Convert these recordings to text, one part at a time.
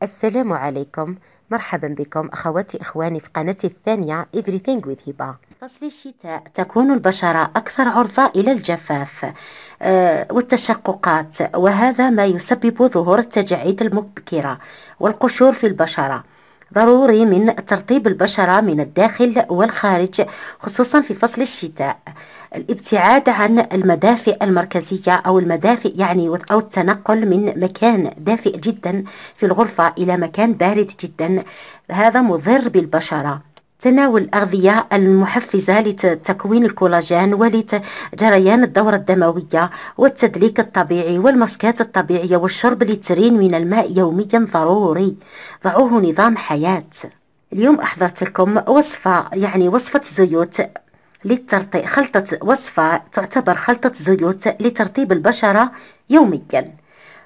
السلام عليكم. مرحبا بكم أخواتي إخواني في قناتي الثانية Everything with هبة. فصل الشتاء تكون البشرة أكثر عرضة إلى الجفاف والتشققات، وهذا ما يسبب ظهور التجاعيد المبكرة والقشور في البشرة. ضروري من ترطيب البشرة من الداخل والخارج، خصوصا في فصل الشتاء. الابتعاد عن المدافئ المركزية أو المدافئ أو التنقل من مكان دافئ جدا في الغرفة إلى مكان بارد جدا، هذا مضر بالبشرة. تناول الأغذية المحفزة لتكوين الكولاجين ولجريان الدورة الدموية والتدليك الطبيعي والماسكات الطبيعية والشرب لترين من الماء يوميا ضروري. ضعوه نظام حياة. اليوم أحضرت لكم وصفة زيوت تعتبر خلطة زيوت لترطيب البشرة يوميا،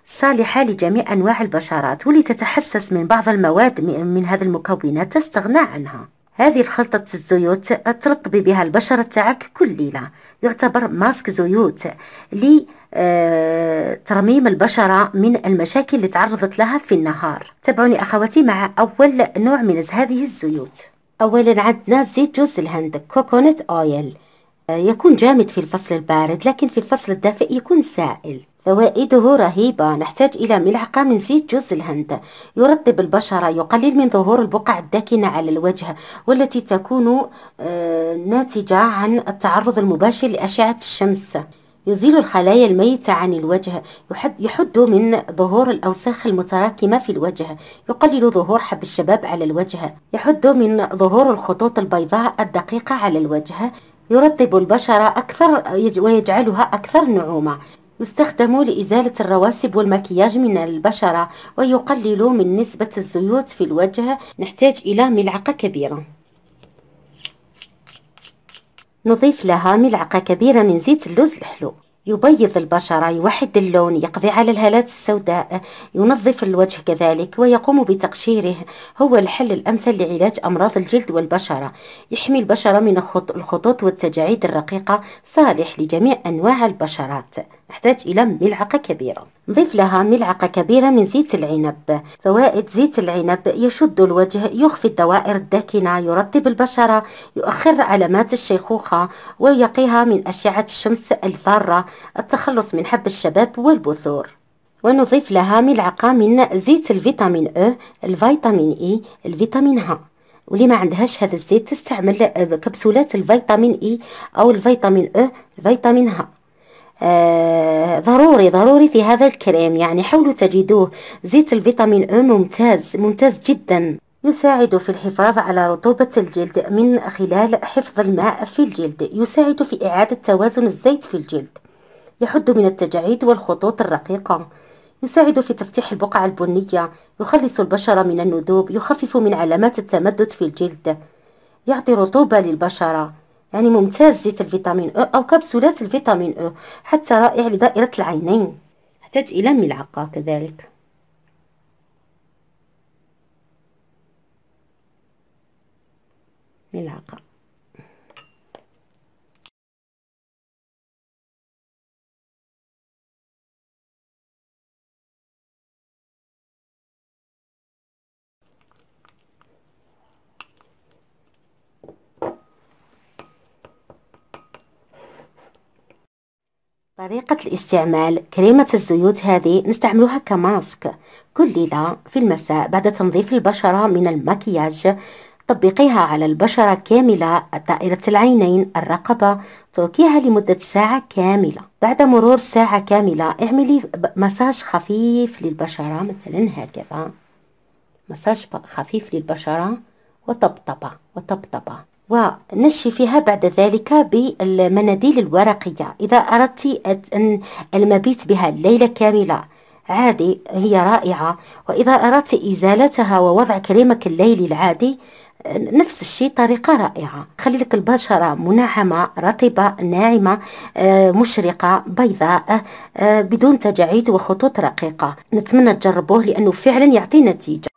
صالحة لجميع أنواع البشرات، ولتتحسس من بعض المواد من هذه المكونات تستغنى عنها. هذه الخلطة الزيوت ترطبي بها البشرة تاعك كل ليلة، يعتبر ماسك زيوت لترميم البشرة من المشاكل اللي تعرضت لها في النهار. تابعوني أخواتي مع أول نوع من هذه الزيوت. أولا عندنا زيت جوز الهند كوكونات أويل، يكون جامد في الفصل البارد، لكن في الفصل الدافئ يكون سائل. فوائده رهيبة. نحتاج إلى ملعقة من زيت جوز الهند، يرطب البشرة، يقلل من ظهور البقع الداكنة على الوجه والتي تكون ناتجة عن التعرض المباشر لأشعة الشمس، يزيل الخلايا الميتة عن الوجه، يحد من ظهور الأوساخ المتراكمة في الوجه، يقلل ظهور حب الشباب على الوجه، يحد من ظهور الخطوط البيضاء الدقيقة على الوجه، يرطب البشرة أكثر ويجعلها أكثر نعومة، يستخدم لإزالة الرواسب والمكياج من البشرة، ويقلل من نسبة الزيوت في الوجه. نحتاج إلى ملعقة كبيرة. نضيف لها ملعقة كبيرة من زيت اللوز الحلو، يبيض البشرة، يوحد اللون، يقضي على الهالات السوداء، ينظف الوجه كذلك، ويقوم بتقشيره. هو الحل الأمثل لعلاج أمراض الجلد والبشرة، يحمي البشرة من الخطوط والتجاعيد الرقيقة، صالح لجميع أنواع البشرات. نحتاج إلى ملعقة كبيرة. نضيف لها ملعقة كبيرة من زيت العنب. فوائد زيت العنب: يشد الوجه، يخفي الدوائر الداكنة، يرطب البشرة، يؤخر علامات الشيخوخة، ويقيها من أشعة الشمس الضارة، التخلص من حب الشباب والبثور. ونضيف لها ملعقة من زيت الفيتامين أ، الفيتامين إي، الفيتامين ه. واللي ما عندهاش هذا الزيت تستعمل كبسولات الفيتامين إي أو الفيتامين أ، الفيتامين ه. ضروري في هذا الكريم، حاولوا تجدوه. زيت الفيتامين أ ممتاز جدا، يساعد في الحفاظ على رطوبة الجلد من خلال حفظ الماء في الجلد، يساعد في إعادة توازن الزيت في الجلد، يحد من التجاعيد والخطوط الرقيقة، يساعد في تفتيح البقع البنية، يخلص البشرة من الندوب، يخفف من علامات التمدد في الجلد، يعطي رطوبة للبشرة. ممتاز زيت الفيتامين أ أو كبسولات الفيتامين أ، حتى رائع لدائرة العينين. أحتاج إلى ملعقة كذلك. ملعقة. طريقة الاستعمال: كريمة الزيوت هذه نستعملها كماسك كل ليلة في المساء بعد تنظيف البشرة من المكياج. طبقيها على البشرة كاملة، دائرة العينين، الرقبة، تركيها لمدة ساعة كاملة. بعد مرور ساعة كاملة اعملي مساج خفيف للبشرة، مثلا هكذا، مساج خفيف للبشرة، وطبطبة ونشفيها بعد ذلك بالمناديل الورقية. إذا أردت أن المبيت بها الليلة كاملة عادي، هي رائعة. وإذا أردت إزالتها ووضع كريمك الليلي العادي، نفس الشيء، طريقة رائعة. خلي لك البشرة منعمة، رطبة، ناعمة، مشرقة، بيضاء، بدون تجاعيد وخطوط رقيقة. نتمنى تجربوه لأنه فعلا يعطي نتيجة.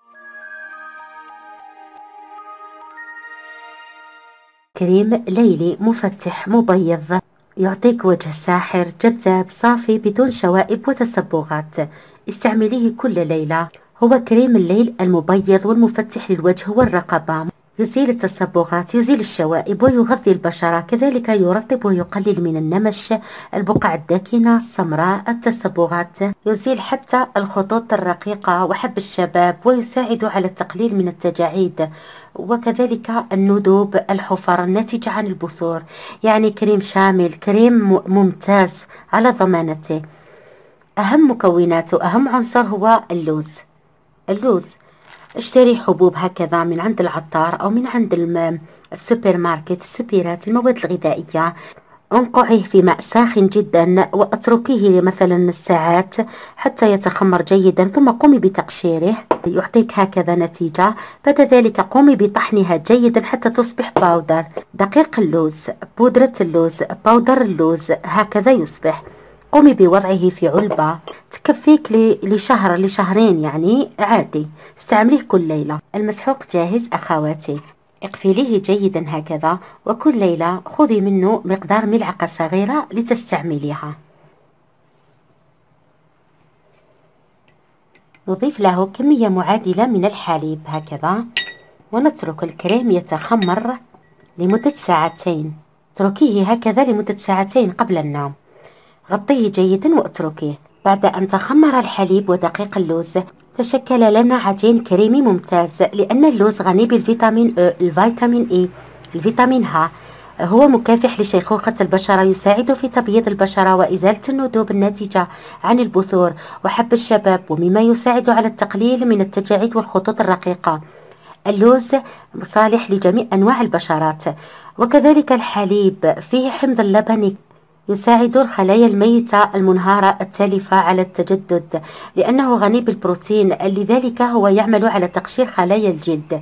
كريم ليلي مفتح مبيض، يعطيك وجه ساحر جذاب صافي بدون شوائب وتصبغات. استعمليه كل ليلة، هو كريم الليل المبيض والمفتح للوجه والرقبة، يزيل التصبغات، يزيل الشوائب ويغذي البشرة، كذلك يرطب ويقلل من النمش، البقع الداكنة، السمراء، التصبغات، يزيل حتى الخطوط الرقيقة وحب الشباب، ويساعد على التقليل من التجاعيد وكذلك الندوب، الحفر الناتجة عن البثور. يعني كريم شامل، كريم ممتاز على ضمانته. أهم مكوناته، أهم عنصر هو اللوز. اللوز اشتري حبوب هكذا من عند العطار أو من عند السوبر ماركت، السوبرات، المواد الغذائية. انقعيه في ماء ساخن جدا واتركيه مثلا ساعات حتى يتخمر جيدا، ثم قومي بتقشيره، يعطيك هكذا نتيجة. بعد ذلك قومي بطحنها جيدا حتى تصبح باودر. دقيق اللوز، بودرة اللوز، باودر اللوز، هكذا يصبح. قومي بوضعه في علبة تكفيك لشهر لشهرين، يعني عادي، استعمليه كل ليلة. المسحوق جاهز أخواتي. اقفليه جيدا هكذا، وكل ليلة خذي منه مقدار ملعقة صغيرة لتستعمليها. نضيف له كمية معادلة من الحليب هكذا، ونترك الكريم يتخمر لمدة ساعتين. اتركيه هكذا لمدة ساعتين قبل النوم. غطيه جيدا واتركيه. بعد أن تخمر الحليب ودقيق اللوز تشكل لنا عجين كريمي ممتاز، لأن اللوز غني بالفيتامين أ، الفيتامين إي، الفيتامين ه، هو مكافح لشيخوخة البشرة، يساعد في تبييض البشرة وإزالة الندوب الناتجة عن البثور وحب الشباب، ومما يساعد على التقليل من التجاعيد والخطوط الرقيقة. اللوز صالح لجميع أنواع البشرات. وكذلك الحليب فيه حمض اللبني، يساعد الخلايا الميتة المنهارة التالفة على التجدد، لأنه غني بالبروتين، لذلك هو يعمل على تقشير خلايا الجلد.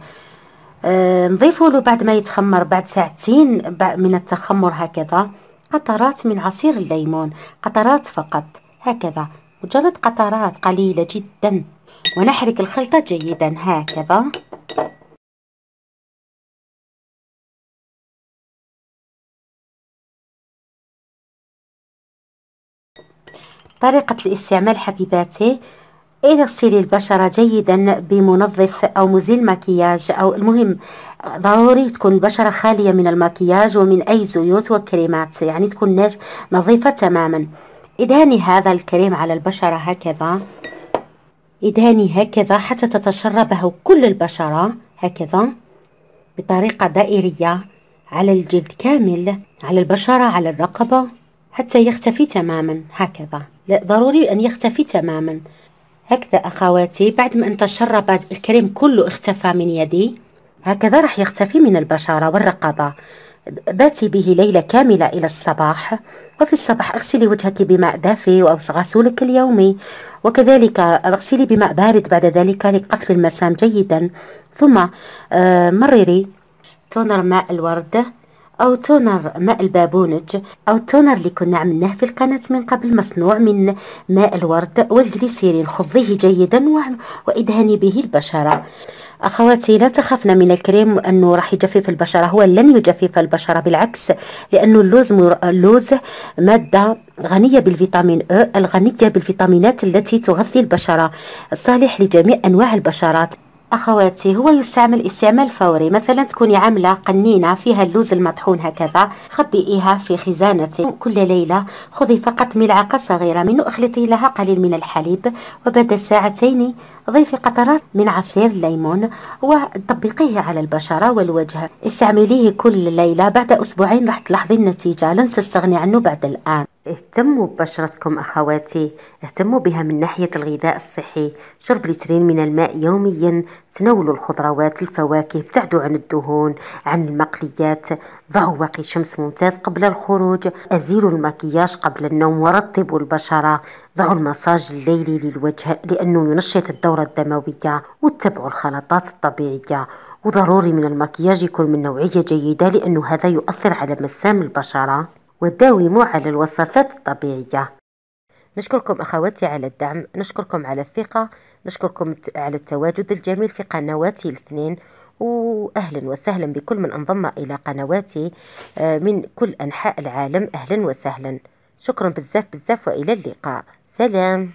نضيفه له بعد ما يتخمر، بعد ساعتين من التخمر هكذا، قطرات من عصير الليمون، قطرات فقط هكذا، مجرد قطرات قليلة جدا، ونحرك الخلطة جيدا هكذا. طريقة الاستعمال حبيباتي: اغسلي البشرة جيدا بمنظف أو مزيل مكياج، أو المهم ضروري تكون البشرة خالية من المكياج ومن أي زيوت وكريمات، يعني تكون نظيفة تماما. ادهني هذا الكريم على البشرة هكذا، ادهني هكذا حتى تتشربه كل البشرة هكذا بطريقة دائرية على الجلد كامل، على البشرة، على الرقبة، حتى يختفي تماما هكذا. لا، ضروري أن يختفي تماما هكذا أخواتي. بعد ما أن تشرب الكريم كله اختفى من يدي هكذا، راح يختفي من البشرة والرقبة. باتي به ليلة كاملة إلى الصباح، وفي الصباح اغسلي وجهك بماء دافئ أو غسولك اليومي، وكذلك اغسلي بماء بارد بعد ذلك لقتل المسام جيدا. ثم مرري تونر ماء الورد أو تونر ماء البابونج أو التونر اللي كنا عملناه في القناة من قبل، مصنوع من ماء الورد والجليسيرين. خضيه جيدا وادهني به البشرة. أخواتي لا تخافن من الكريم أنه راح يجفف البشرة، هو لن يجفف البشرة، بالعكس، لأنه اللوز مادة غنية بالفيتامين أ، الغنية بالفيتامينات التي تغذي البشرة، صالح لجميع أنواع البشرات. أخواتي هو يستعمل استعمال فوري، مثلا تكوني عاملة قنينة فيها اللوز المطحون هكذا، خبئيها في خزانة، كل ليلة خذي فقط ملعقة صغيرة منه، اخلطي لها قليل من الحليب، وبعد ساعتين ضيفي قطرات من عصير الليمون وطبقيه على البشرة والوجه. استعمليه كل ليلة، بعد أسبوعين راح تلاحظي النتيجة، لن تستغني عنه بعد الآن. اهتموا ببشرتكم أخواتي، اهتموا بها من ناحية الغذاء الصحي، شرب لترين من الماء يوميا، تناولوا الخضروات، الفواكه، ابتعدوا عن الدهون، عن المقليات، ضعوا واقي شمس ممتاز قبل الخروج، أزيلوا المكياج قبل النوم، ورطبوا البشرة، ضعوا المساج الليلي للوجه لأنه ينشط الدورة الدموية، واتبعوا الخلطات الطبيعية. وضروري من المكياج يكون من نوعية جيدة، لأنه هذا يؤثر على مسام البشرة، وداوموا على الوصفات الطبيعية. نشكركم أخواتي على الدعم، نشكركم على الثقة، نشكركم على التواجد الجميل في قنواتي الاثنين، وأهلا وسهلا بكل من انضم إلى قنواتي من كل أنحاء العالم. أهلا وسهلا، شكرا بزاف بزاف، وإلى اللقاء، سلام.